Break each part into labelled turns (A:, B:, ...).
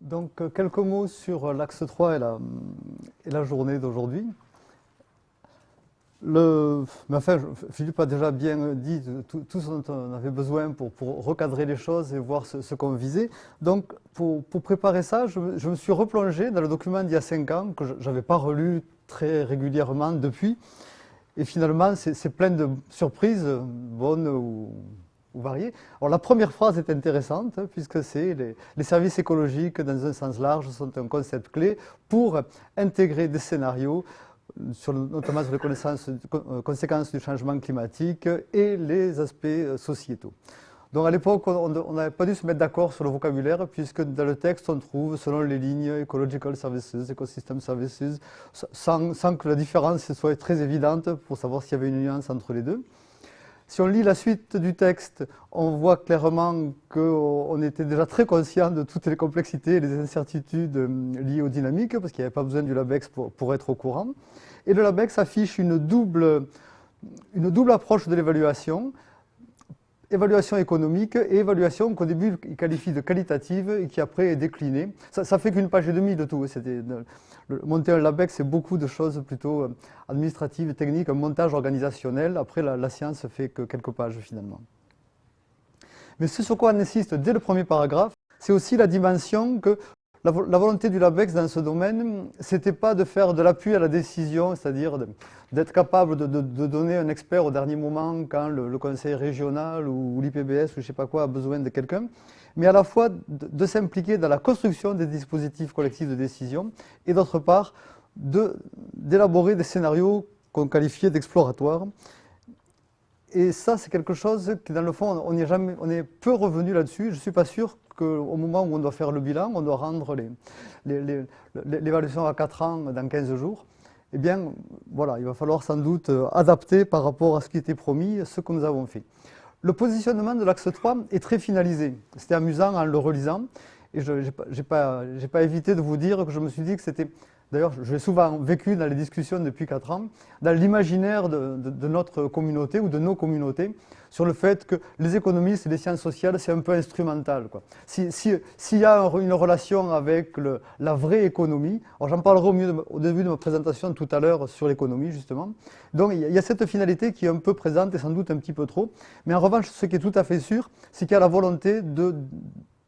A: Donc, quelques mots sur l'axe 3 et la journée d'aujourd'hui. Enfin, Philippe a déjà bien dit tout ce dont on avait besoin pour recadrer les choses et voir ce qu'on visait. Donc, pour préparer ça, je me suis replongé dans le document d'il y a 5 ans, que je n'avais pas relu très régulièrement depuis. Et finalement, c'est plein de surprises, bonnes ou variées. Alors, la première phrase est intéressante, puisque c'est les services écologiques, dans un sens large, sont un concept clé pour intégrer des scénarios, notamment sur les conséquences du changement climatique et les aspects sociétaux. Donc à l'époque, on n'avait pas dû se mettre d'accord sur le vocabulaire, puisque dans le texte, on trouve, selon les lignes, Ecological Services, Ecosystem Services, sans que la différence soit très évidente pour savoir s'il y avait une nuance entre les deux. Si on lit la suite du texte, on voit clairement qu'on était déjà très conscient de toutes les complexités et les incertitudes liées aux dynamiques, parce qu'il n'y avait pas besoin du LabEx pour être au courant. Et le LabEx affiche une double approche de l'évaluation. Évaluation économique et évaluation qu'au début il qualifie de qualitative et qui après est déclinée. Ça fait qu'une page et demie de tout. Monter un LabEx, c'est beaucoup de choses plutôt administratives et techniques, un montage organisationnel. Après, la science fait que quelques pages finalement. Mais ce sur quoi on insiste dès le premier paragraphe, c'est aussi la dimension que la volonté du LabEx dans ce domaine, c'était pas de faire de l'appui à la décision, c'est-à-dire d'être capable de donner un expert au dernier moment quand le conseil régional ou l'IPBS ou je ne sais pas quoi a besoin de quelqu'un, mais à la fois de s'impliquer dans la construction des dispositifs collectifs de décision et d'autre part d'élaborer des scénarios qu'on qualifiait d'exploratoires. Et ça, c'est quelque chose qui, dans le fond, on est peu revenu là-dessus. Je ne suis pas sûr qu'au moment où on doit faire le bilan, on doit rendre l'évaluation à 4 ans dans 15 jours. Eh bien, voilà, il va falloir sans doute adapter par rapport à ce qui était promis, ce que nous avons fait. Le positionnement de l'axe 3 est très finalisé. C'était amusant en le relisant. Et je n'ai pas évité de vous dire que je me suis dit que c'était... D'ailleurs, je l'ai souvent vécu dans les discussions depuis 4 ans, dans l'imaginaire de notre communauté ou de nos communautés, sur le fait que les économistes et les sciences sociales, c'est un peu instrumental, quoi. S'il y a une relation avec la vraie économie, alors j'en parlerai au début de ma présentation tout à l'heure sur l'économie, justement. Donc il y a cette finalité qui est un peu présente et sans doute un petit peu trop. Mais en revanche, ce qui est tout à fait sûr, c'est qu'il y a la volonté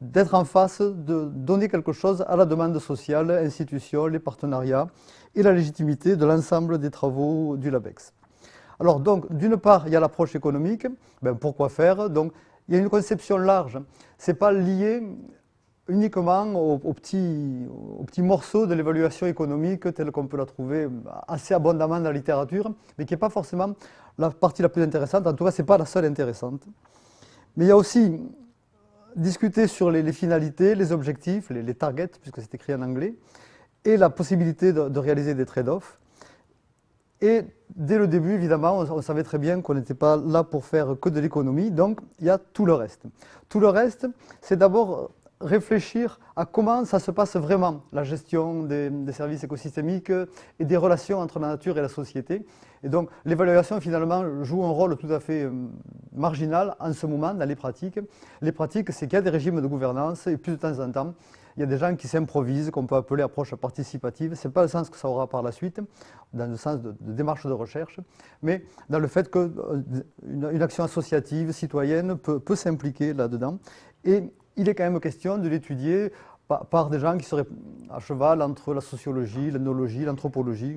A: d'être en face, de donner quelque chose à la demande sociale, institutions, les partenariats et la légitimité de l'ensemble des travaux du LabEx. Alors donc, d'une part, il y a l'approche économique. Pourquoi faire? Donc, il y a une conception large. Ce n'est pas lié uniquement aux petits morceaux de l'évaluation économique telle qu'on peut la trouver assez abondamment dans la littérature, mais qui n'est pas forcément la partie la plus intéressante. En tout cas, ce n'est pas la seule intéressante. Mais il y a aussi discuter sur les finalités, les objectifs, les targets, puisque c'est écrit en anglais, et la possibilité de réaliser des trade-offs. Et dès le début, évidemment, on savait très bien qu'on n'était pas là pour faire que de l'économie, donc il y a tout le reste. Tout le reste, c'est d'abord réfléchir à comment ça se passe vraiment, la gestion des services écosystémiques et des relations entre la nature et la société. Et donc l'évaluation finalement joue un rôle tout à fait marginal en ce moment dans les pratiques. Les pratiques, c'est qu'il y a des régimes de gouvernance et plus de temps en temps, il y a des gens qui s'improvisent, qu'on peut appeler approche participative. Ce n'est pas le sens que ça aura par la suite, dans le sens de démarche de recherche, mais dans le fait qu'une action associative, citoyenne, peut s'impliquer là-dedans. Et il est quand même question de l'étudier par des gens qui seraient à cheval entre la sociologie, l'ethnologie, l'anthropologie,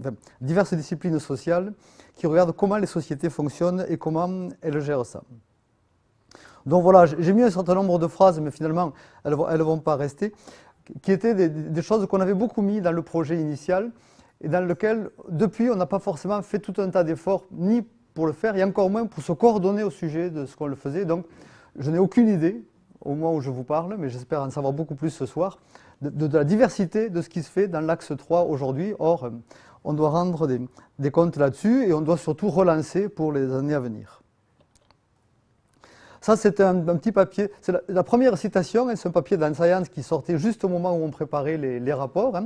A: enfin, diverses disciplines sociales qui regardent comment les sociétés fonctionnent et comment elles gèrent ça. Donc voilà, j'ai mis un certain nombre de phrases, mais finalement, elles ne vont pas rester, qui étaient des choses qu'on avait beaucoup mis dans le projet initial et dans lequel, depuis, on n'a pas forcément fait tout un tas d'efforts, ni pour le faire, et encore moins pour se coordonner au sujet de ce qu'on le faisait. Donc, je n'ai aucune idée, au moment où je vous parle, mais j'espère en savoir beaucoup plus ce soir, de la diversité de ce qui se fait dans l'axe 3 aujourd'hui. Or, on doit rendre des comptes là-dessus et on doit surtout relancer pour les années à venir. Ça, c'est un petit papier. C'est la première citation, c'est un papier dans Science qui sortait juste au moment où on préparait les rapports.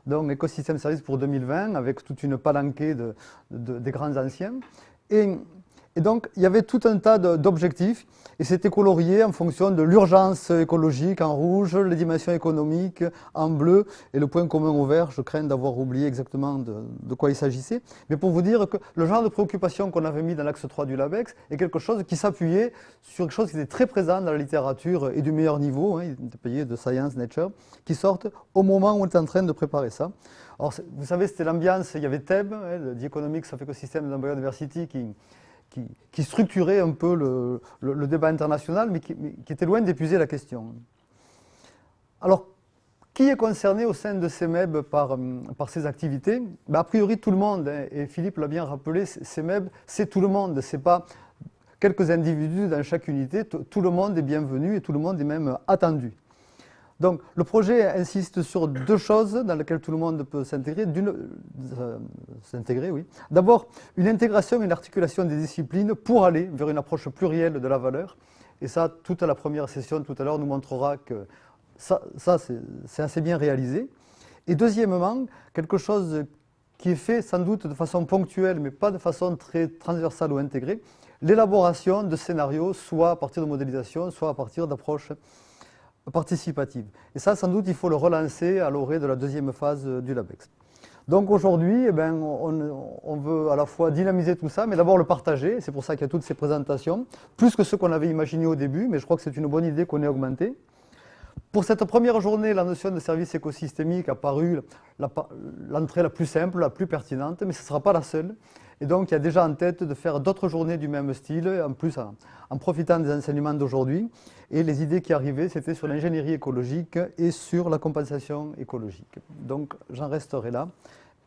A: Donc, Écosystème Service pour 2020, avec toute une palanquée des grands anciens. Et Et donc, il y avait tout un tas d'objectifs et c'était colorié en fonction de l'urgence écologique en rouge, les dimensions économiques en bleu et le point commun au vert. Je crains d'avoir oublié exactement de quoi il s'agissait. Mais pour vous dire que le genre de préoccupation qu'on avait mis dans l'axe 3 du LabEx est quelque chose qui s'appuyait sur quelque chose qui était très présent dans la littérature et du meilleur niveau, des pays de Science, Nature, qui sortent au moment où on est en train de préparer ça. Alors, vous savez, c'était l'ambiance, il y avait TEB, The Economics of Ecosystem and Biodiversity, qui structurait un peu le débat international, mais qui était loin d'épuiser la question. Alors, qui est concerné au sein de CEMEB par ces activités? A priori, tout le monde, et Philippe l'a bien rappelé, CEMEB, c'est tout le monde, ce n'est pas quelques individus dans chaque unité, tout le monde est bienvenu et tout le monde est même attendu. Donc, le projet insiste sur deux choses dans lesquelles tout le monde peut s'intégrer. Oui. D'abord, une intégration et une articulation des disciplines pour aller vers une approche plurielle de la valeur. Et ça, toute la première session tout à l'heure nous montrera que ça c'est assez bien réalisé. Et deuxièmement, quelque chose qui est fait sans doute de façon ponctuelle, mais pas de façon très transversale ou intégrée, l'élaboration de scénarios, soit à partir de modélisation, soit à partir d'approches participative. Et ça, sans doute, il faut le relancer à l'orée de la deuxième phase du LabEx. Donc aujourd'hui, on veut à la fois dynamiser tout ça, mais d'abord le partager. C'est pour ça qu'il y a toutes ces présentations, plus que ce qu'on avait imaginé au début, mais je crois que c'est une bonne idée qu'on ait augmenté. Pour cette première journée, la notion de service écosystémique a paru l'entrée la plus simple, la plus pertinente, mais ce ne sera pas la seule. Et donc, il y a déjà en tête de faire d'autres journées du même style, en plus en profitant des enseignements d'aujourd'hui. Et les idées qui arrivaient, c'était sur l'ingénierie écologique et sur la compensation écologique. Donc, j'en resterai là.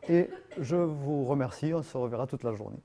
A: Et je vous remercie, on se reverra toute la journée.